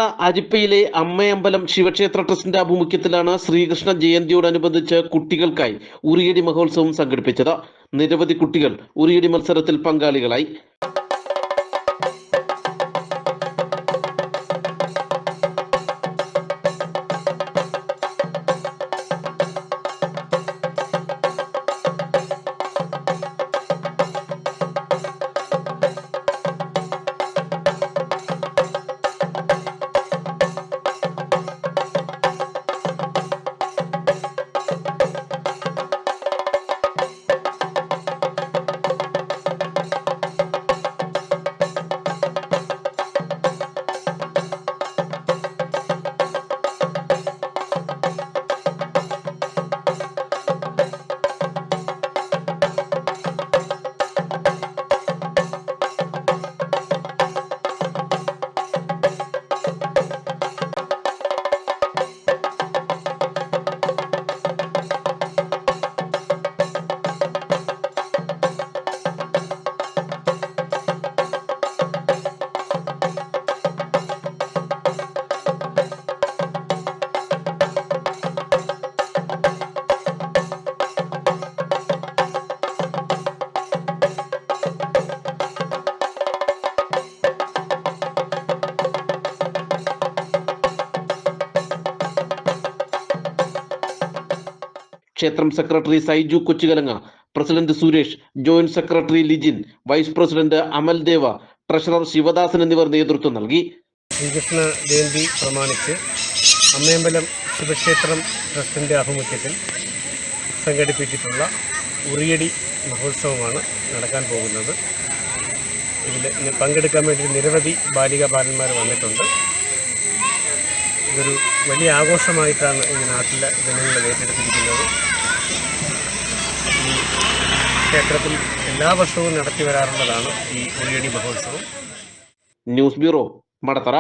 മടത്തറ അരിപ്പയിലെ അമ്മയമ്പലം ശിവക്ഷേത്ര ട്രസ്റ്റിന്റെ ആഭിമുഖ്യത്തിലാണ് ശ്രീകൃഷ്ണ ജയന്തിയോടനുബന്ധിച്ച് കുട്ടികൾക്കായി ഉറിയടി മഹോത്സവം സംഘടിപ്പിച്ചത്. നിരവധി കുട്ടികൾ ഉറിയടി മത്സരത്തിൽ പങ്കാളികളായി. ക്ഷേത്രം secretary Saiju Kochukalanga, president Suresh, joint secretary Lijin, vice president Amal Deva, treasurer Sivadasan എന്നിവർ നേതൃത്വം നൽകി. ശ്രീകൃഷ്ണ ജയന്തി പ്രമാണിച്ച് അമ്മയമ്പലം ശിവക്ഷേത്രം ട്രസ്റ്റിൻ്റെ ആഭിമുഖ്യത്തിൽ സംഘടിപ്പിച്ചിട്ടുള്ള ഉറിയടി മഹോത്സവമാണ് നടക്കാൻ പോകുന്നത്. ഇതിൽ പങ്കെടുക്കാൻ വേണ്ടി നിരവധി ബാലിക ബാലന്മാർ വന്നിട്ടുണ്ട്. ഇതൊരു വലിയ ആഘോഷമായിട്ടാണ് ഈ നാട്ടിലെ ജനങ്ങൾ ഏറ്റെടുത്തിരിക്കുന്നത്. ഈ ക്ഷേത്രത്തിൽ എല്ലാ വർഷവും നടത്തി വരാറുള്ളതാണ് ഈ ഉറിയടി മഹോത്സവം. News bureau, Madathara.